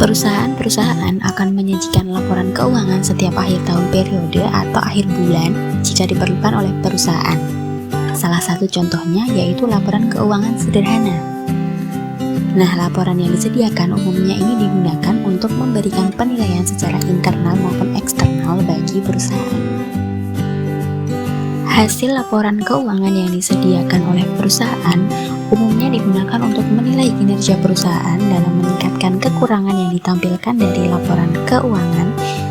Perusahaan-perusahaan akan menyajikan laporan keuangan setiap akhir tahun periode atau akhir bulan jika diperlukan oleh perusahaan. Salah satu contohnya yaitu laporan keuangan sederhana. Nah, laporan yang disediakan umumnya ini digunakan untuk memberikan penilaian secara internal maupun eksternal bagi perusahaan. Hasil laporan keuangan yang disediakan oleh perusahaan umumnya digunakan untuk menilai kinerja perusahaan dalam meningkatkan kekurangan yang ditampilkan dari laporan keuangan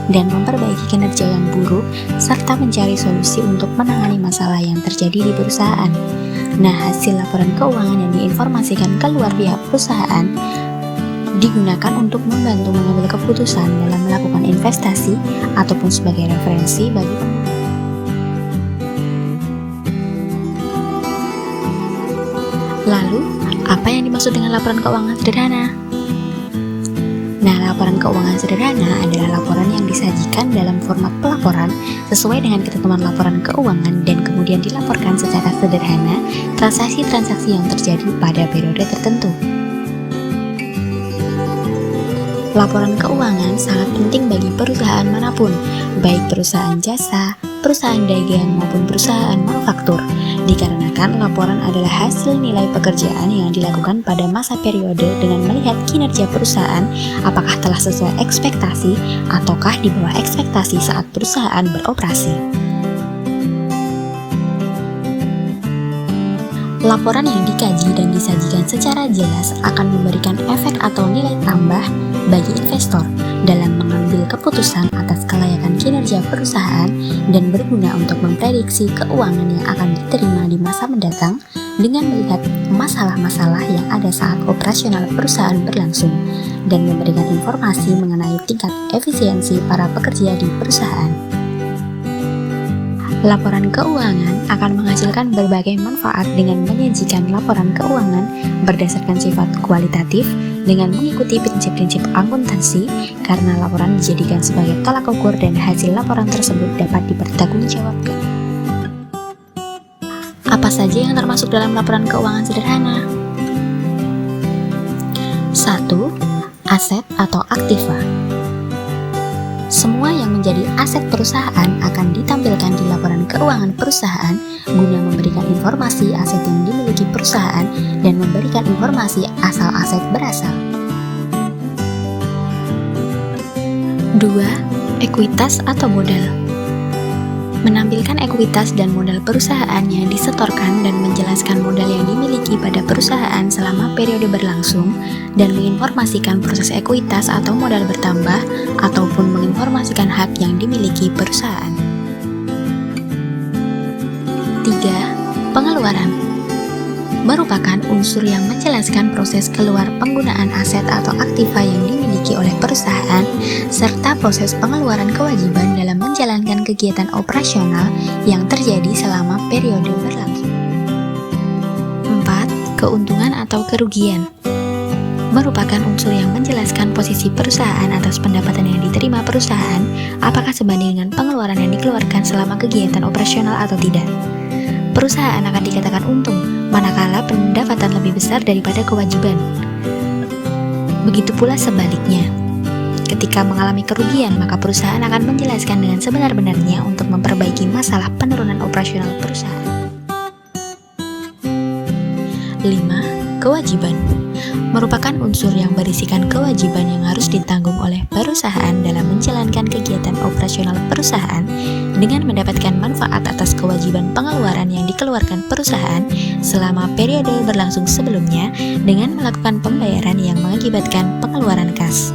dan memperbaiki kinerja yang buruk, serta mencari solusi untuk menangani masalah yang terjadi di perusahaan. Nah, hasil laporan keuangan yang diinformasikan keluar pihak perusahaan digunakan untuk membantu mengambil keputusan dalam melakukan investasi ataupun sebagai referensi bagi pengguna. Lalu, apa yang dimaksud dengan laporan keuangan sederhana? Nah, laporan keuangan sederhana adalah laporan yang disajikan dalam format pelaporan sesuai dengan ketentuan laporan keuangan dan kemudian dilaporkan secara sederhana transaksi-transaksi yang terjadi pada periode tertentu. Laporan keuangan sangat penting bagi perusahaan manapun, baik perusahaan jasa, perusahaan dagang maupun perusahaan manufaktur, dikarenakan laporan adalah hasil nilai pekerjaan yang dilakukan pada masa periode dengan melihat kinerja perusahaan apakah telah sesuai ekspektasi ataukah di bawah ekspektasi saat perusahaan beroperasi. Laporan yang dikaji dan disajikan secara jelas akan memberikan efek atau nilai tambah bagi investor dalam mengambil keputusan atas kelayakan kinerja perusahaan dan berguna untuk memprediksi keuangan yang akan diterima di masa mendatang dengan melihat masalah-masalah yang ada saat operasional perusahaan berlangsung dan memberikan informasi mengenai tingkat efisiensi para pekerja di perusahaan. Laporan keuangan akan menghasilkan berbagai manfaat dengan menyajikan laporan keuangan berdasarkan sifat kualitatif dengan mengikuti prinsip-prinsip akuntansi, karena laporan dijadikan sebagai tolak ukur dan hasil laporan tersebut dapat dipertanggungjawabkan. Apa saja yang termasuk dalam laporan keuangan sederhana? 1. Aset atau aktiva. Semua yang menjadi aset perusahaan akan ditampilkan di laporan keuangan perusahaan guna memberikan informasi aset yang dimiliki perusahaan dan memberikan informasi asal aset berasal. 2. Ekuitas atau modal. Menampilkan ekuitas dan modal perusahaan yang disetorkan dan menjelaskan modal yang dimiliki pada perusahaan selama periode berlangsung dan menginformasikan proses ekuitas atau modal bertambah ataupun menginformasikan hak yang dimiliki perusahaan. 3. Pengeluaran merupakan unsur yang menjelaskan proses keluar penggunaan aset atau aktiva yang dimiliki oleh perusahaan serta proses pengeluaran kewajiban dalam menjalankan kegiatan operasional yang terjadi selama periode berlangsung. 4. Keuntungan atau kerugian merupakan unsur yang menjelaskan posisi perusahaan atas pendapatan yang diterima perusahaan apakah sebanding dengan pengeluaran yang dikeluarkan selama kegiatan operasional atau tidak. Perusahaan akan dikatakan untung manakala pendapatan lebih besar daripada kewajiban. Begitu pula sebaliknya. Ketika mengalami kerugian, maka perusahaan akan menjelaskan dengan sebenar-benarnya untuk memperbaiki masalah penurunan operasional perusahaan. 5. Kewajiban merupakan unsur yang berisikan kewajiban yang harus ditanggung oleh perusahaan dalam menjalankan kegiatan operasional perusahaan dengan mendapatkan manfaat atas kewajiban pengeluaran yang dikeluarkan perusahaan selama periode berlangsung sebelumnya dengan melakukan pembayaran yang mengakibatkan pengeluaran kas.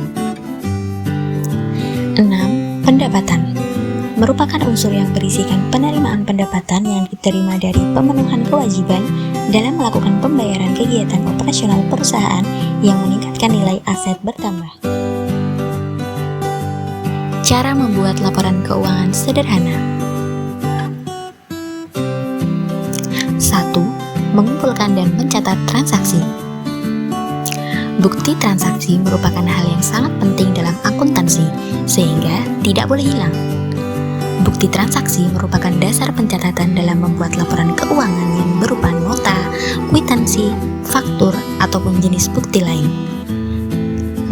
6. Pendapatan merupakan unsur yang berisikan penerimaan pendapatan yang diterima dari pemenuhan kewajiban dalam melakukan pembayaran kegiatan operasional perusahaan yang meningkatkan nilai aset bertambah. Cara membuat laporan keuangan sederhana. 1. Mengumpulkan dan mencatat transaksi. Bukti transaksi merupakan hal yang sangat penting dalam akuntansi, sehingga tidak boleh hilang. Bukti transaksi merupakan dasar pencatatan dalam membuat laporan keuangan yang berupa nota, kwitansi, faktur, ataupun jenis bukti lain.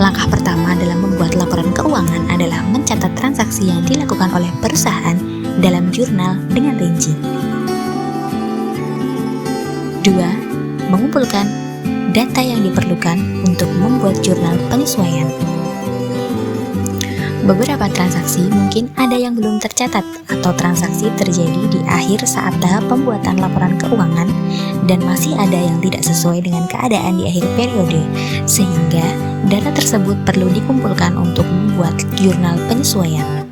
Langkah pertama dalam membuat laporan keuangan adalah mencatat transaksi yang dilakukan oleh perusahaan dalam jurnal dengan rinci. 2. Mengumpulkan data yang diperlukan untuk membuat jurnal penyesuaian. Beberapa transaksi mungkin ada yang belum tercatat atau transaksi terjadi di akhir saat tahap pembuatan laporan keuangan dan masih ada yang tidak sesuai dengan keadaan di akhir periode, sehingga data tersebut perlu dikumpulkan untuk membuat jurnal penyesuaian.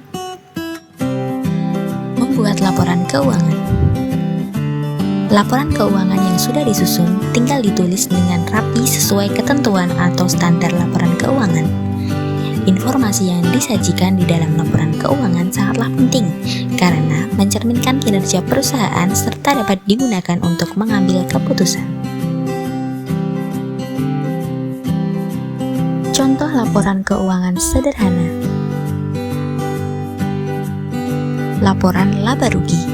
Membuat laporan keuangan. Laporan keuangan yang sudah disusun tinggal ditulis dengan rapi sesuai ketentuan atau standar laporan keuangan. Informasi yang disajikan di dalam laporan keuangan sangatlah penting karena mencerminkan kinerja perusahaan serta dapat digunakan untuk mengambil keputusan. Contoh laporan keuangan sederhana. Laporan laba rugi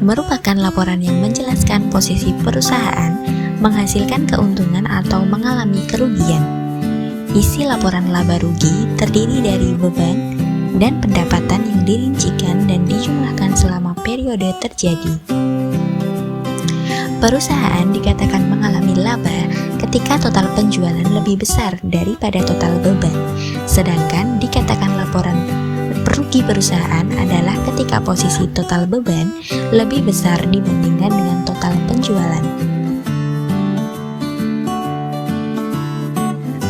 merupakan laporan yang menjelaskan posisi perusahaan menghasilkan keuntungan atau mengalami kerugian. Isi laporan laba rugi terdiri dari beban dan pendapatan yang dirincikan dan dijumlahkan selama periode terjadi. Perusahaan dikatakan mengalami laba ketika total penjualan lebih besar daripada total beban, sedangkan dikatakan laporan rugi perusahaan adalah ketika posisi total beban lebih besar dibandingkan dengan total penjualan.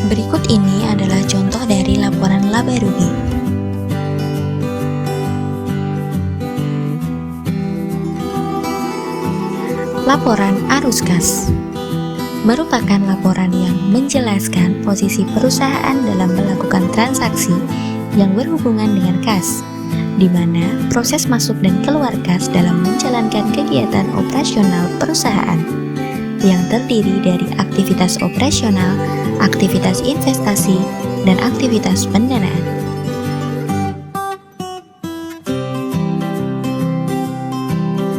Berikut ini adalah contoh dari laporan laba rugi. Laporan arus kas merupakan laporan yang menjelaskan posisi perusahaan dalam melakukan transaksi yang berhubungan dengan kas, di mana proses masuk dan keluar kas dalam menjalankan kegiatan operasional perusahaan yang terdiri dari aktivitas operasional, aktivitas investasi, dan aktivitas pendanaan.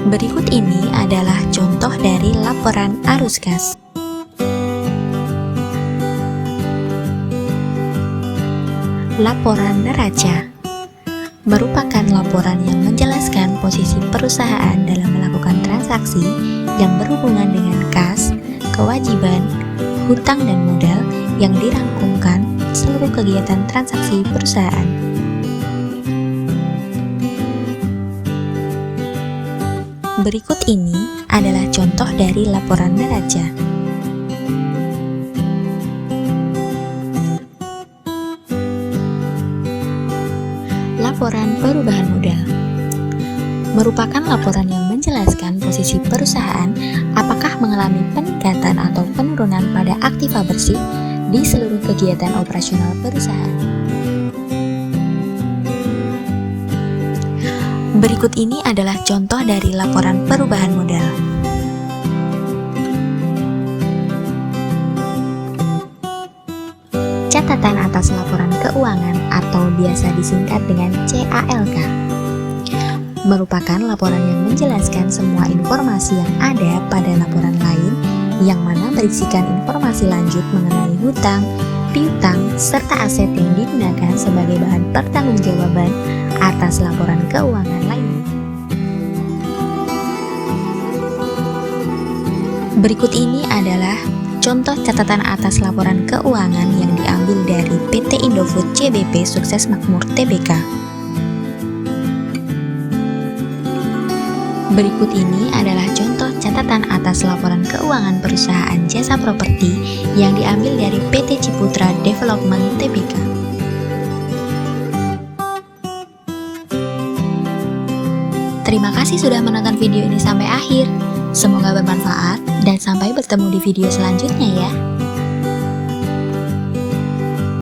Berikut ini adalah contoh dari laporan arus kas. Laporan neraca merupakan laporan yang menjelaskan posisi perusahaan dalam melakukan transaksi yang berhubungan dengan kas, kewajiban, hutang dan modal yang dirangkumkan seluruh kegiatan transaksi perusahaan. Berikut ini adalah contoh dari laporan neraca. Laporan perubahan modal merupakan laporan yang menjelaskan posisi perusahaan apakah mengalami peningkatan atau penurunan pada aktiva bersih di seluruh kegiatan operasional perusahaan. Berikut ini adalah contoh dari laporan perubahan modal. Catatan atas laporan keuangan atau biasa disingkat dengan CALK merupakan laporan yang menjelaskan semua informasi yang ada pada laporan lain yang mana berisikan informasi lanjut mengenai hutang, piutang, serta aset yang digunakan sebagai bahan pertanggungjawaban atas laporan keuangan lainnya. Berikut ini adalah contoh catatan atas laporan keuangan yang diambil dari PT Indofood CBP Sukses Makmur Tbk. Berikut ini adalah contoh catatan atas laporan keuangan perusahaan jasa properti yang diambil dari PT Ciputra Development Tbk. Terima kasih sudah menonton video ini sampai akhir. Semoga bermanfaat dan sampai bertemu di video selanjutnya ya.